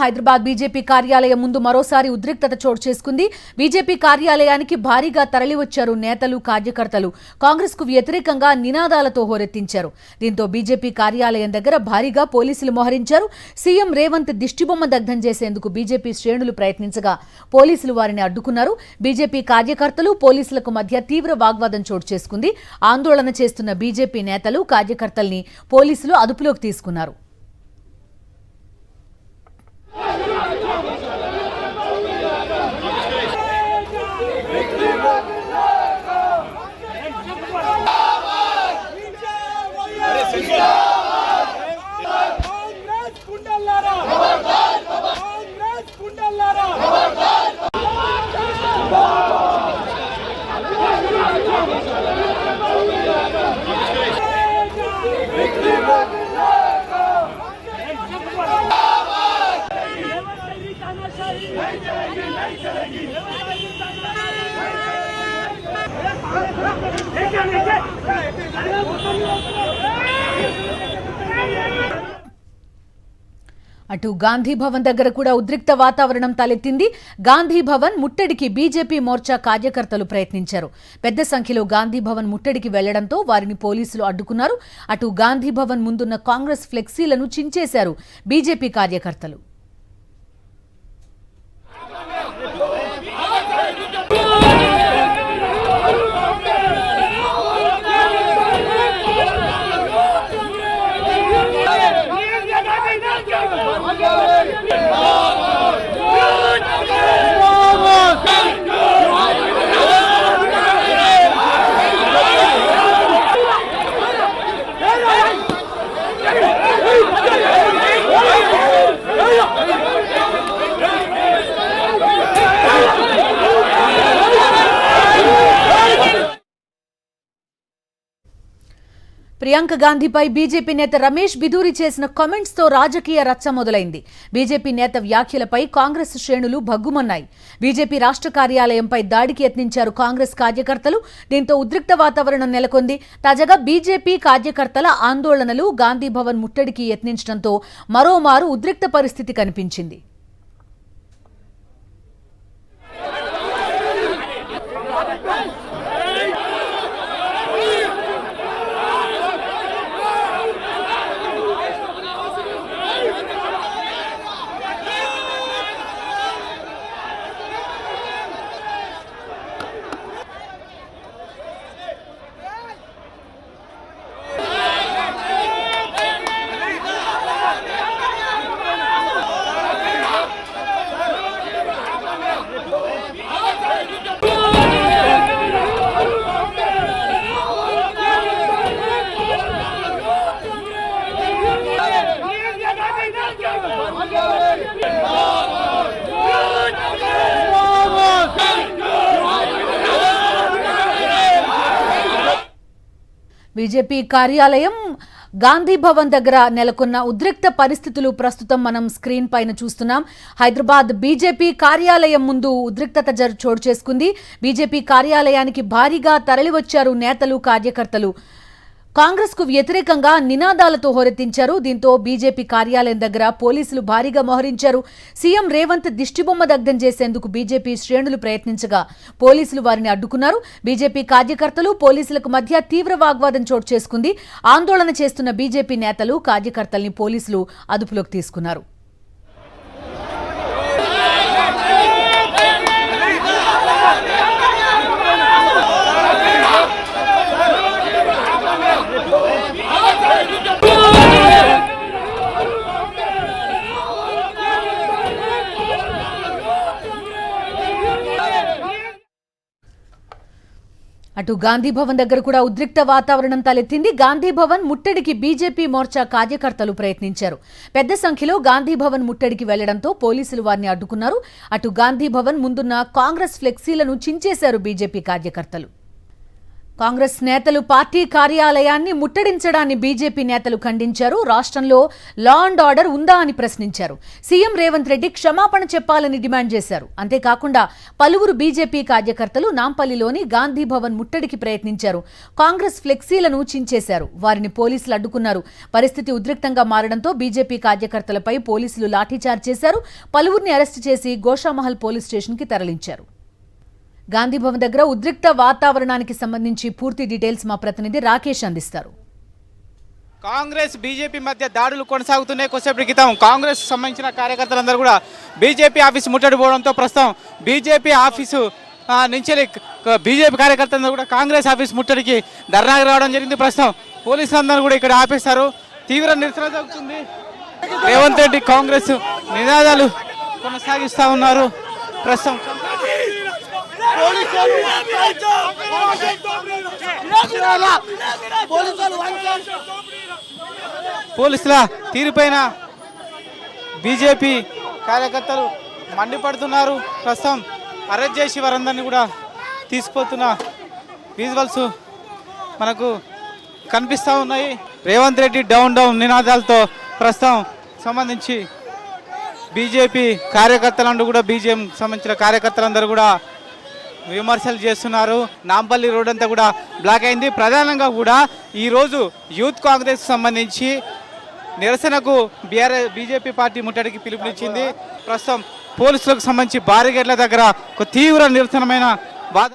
Hyderabad BJP కార్యాలయం ముందు మరోసారి ఉద్రిక్తత చోటు చేసుకుంది. బీజేపీ కార్యాలయానికి భారీగా తరలివచ్చారు నేతలు, కార్యకర్తలు. కాంగ్రెస్ కు వ్యతిరేకంగా నినాదాలతో హోరెత్తించారు. దీంతో బీజేపీ కార్యాలయం దగ్గర భారీగా పోలీసులు మోహరించారు. సీఎం రేవంత్ దిష్టిబొమ్మ దగ్ధం చేసేందుకు బీజేపీ శ్రేణులు ప్రయత్నించగా పోలీసులు వారిని అడ్డుకున్నారు. బీజేపీ కార్యకర్తలు, పోలీసులకు మధ్య తీవ్ర వాగ్వాదం చోటు చేసుకుంది. ఆందోళన చేస్తున్న బీజేపీ నేతలు, కార్యకర్తల్ని పోలీసులు అదుపులోకి తీసుకున్నారు. అటు గాంధీ భవన్ దగ్గర కూడా ఉద్రిక్త వాతావరణం తలెత్తింది. గాంధీ భవన్ ముట్టడికి బీజేపీ మోర్చా కార్యకర్తలు ప్రయత్నించారు. పెద్ద సంఖ్యలో గాంధీ భవన్ ముట్టడికి వెళ్లడంతో వారిని పోలీసులు అడ్డుకున్నారు. అటు గాంధీ భవన్ ముందున్న కాంగ్రెస్ ఫ్లెక్సీలను చించేశారు బీజేపీ కార్యకర్తలు. ప్రియాంక గాంధీపై బీజేపీ నేత రమేష్ బిధూరి చేసిన కామెంట్స్ తో రాజకీయ రచ్చ మొదలైంది. బీజేపీ నేత వ్యాఖ్యలపై కాంగ్రెస్ శ్రేణులు భగ్గుమన్నాయి. బీజేపీ రాష్ట్ర కార్యాలయంపై దాడికి యత్నించారు కాంగ్రెస్ కార్యకర్తలు. దీంతో ఉద్రిక్త వాతావరణం నెలకొంది. తాజాగా బీజేపీ కార్యకర్తల ఆందోళనలు, గాంధీ భవన్ ముట్టడికి యత్నించడంతో మరోమారు ఉద్రిక్త పరిస్థితి కనిపించింది. బీజేపీ కార్యాలయం, గాంధీ భవన్ దగ్గర నెలకొన్న ఉద్రిక్త పరిస్థితులు ప్రస్తుతం మనం స్క్రీన్ పైన చూస్తున్నాం. హైదరాబాద్ బీజేపీ కార్యాలయం ముందు ఉద్రిక్తత చోటు చేసుకుంది. బీజేపీ కార్యాలయానికి భారీగా తరలివచ్చారు నేతలు, కార్యకర్తలు. కాంగ్రెస్ కు వ్యతిరేకంగా నినాదాలతో హోరెత్తించారు. దీంతో బీజేపీ కార్యాలయం దగ్గర పోలీసులు భారీగా మోహరించారు. సీఎం రేవంత్ దిష్టిబొమ్మ దగ్ధం చేసేందుకు బీజేపీ శ్రేణులు ప్రయత్నించగా పోలీసులు వారిని అడ్డుకున్నారు. బీజేపీ కార్యకర్తలు, పోలీసులకు మధ్య తీవ్ర వాగ్వాదం చోటు చేసుకుంది. ఆందోళన చేస్తున్న బీజేపీ నేతలు, కార్యకర్తల్ని పోలీసులు అదుపులోకి తీసుకున్నారు. అటు గాంధీ భవన్ దగ్గర కూడా ఉద్రిక్త వాతావరణం తలెత్తింది. గాంధీ భవన్ ముట్టడికి బీజేపీ మోర్చా కార్యకర్తలు ప్రయత్నించారు. పెద్ద సంఖ్యలో గాంధీ భవన్ ముట్టడికి వెళ్లడంతో పోలీసులు వారిని అడ్డుకున్నారు. అటు గాంధీ భవన్ ముందున్న కాంగ్రెస్ ఫ్లెక్సీలను చించేశారు బీజేపీ కార్యకర్తలు. కాంగ్రెస్ నేతలు పార్టీ కార్యాలయాన్ని ముట్టడించడాన్ని బీజేపీ నేతలు ఖండించారు. రాష్ట్రంలో లా అండ్ ఆర్డర్ ఉందా అని ప్రశ్నించారు. సీఎం రేవంత్ రెడ్డి క్షమాపణ చెప్పాలని డిమాండ్ చేశారు. అంతేకాకుండా పలువురు బీజేపీ కార్యకర్తలు నాంపల్లిలోని గాంధీ భవన్ ముట్టడికి ప్రయత్నించారు. కాంగ్రెస్ ఫ్లెక్సీలను చించేశారు. వారిని పోలీసులు అడ్డుకున్నారు. పరిస్థితి ఉద్రిక్తంగా మారడంతో బీజేపీ కార్యకర్తలపై పోలీసులు లాఠీచార్జ్ చేశారు. పలువురిని అరెస్టు చేసి గోషామహల్ పోలీస్ స్టేషన్కి తరలించారు. గాంధీభవన్ దగ్గర ఉద్రిక్త వాతావరణానికి సంబంధించి పూర్తి డీటెయిల్స్ మా ప్రతినిధి రాకేష్ అందిస్తారు. కాంగ్రెస్ బీజేపీ మధ్య దాడులు కొనసాగుతున్నాయి. కొద్దిసేపటి క్రితం కాంగ్రెస్ సంబంధించిన కార్యకర్తలందరూ కూడా బీజేపీ ఆఫీసు ముట్టడిపోవడంతో ప్రస్తుతం బీజేపీ ఆఫీసు నుంచి బీజేపీ కార్యకర్తలందరూ కూడా కాంగ్రెస్ ఆఫీస్ ముట్టడికి ధర్నాకి రావడం జరిగింది. ప్రస్తుతం పోలీసులందరూ కూడా ఇక్కడ ఆపేశారు. తీవ్ర నిరసన జరుగుతుంది. రేవంత్ రెడ్డి కాంగ్రెస్ నినాదాలు కొనసాగిస్తూ ఉన్నారు. ప్రస్తుతం పోలీసుల తీరుపైన బీజేపీ కార్యకర్తలు మండిపడుతున్నారు. ప్రస్తుతం అరెస్ట్ చేసి వారందరినీ కూడా తీసుకుపోతున్న విజువల్స్ మనకు కనిపిస్తూ ఉన్నాయి. రేవంత్ రెడ్డి డౌన్ డౌన్ నినాదాలతో ప్రస్తుతం సంబంధించి బీజేపీ కార్యకర్తలందరూ కూడా బీజేపీ సంబంధించిన కార్యకర్తలందరూ కూడా విమర్శలు చేస్తున్నారు. నాంపల్లి రోడ్ అంతా కూడా బ్లాక్ అయింది. ప్రధానంగా కూడా ఈరోజు యూత్ కాంగ్రెస్ సంబంధించి నిరసనకు బీజేపీ పార్టీ ముట్టడికి పిలుపునిచ్చింది. ప్రస్తుతం పోలీసులకు సంబంధించి బారిగేట్ల దగ్గర ఒక తీవ్ర నిరసనమైన బాధ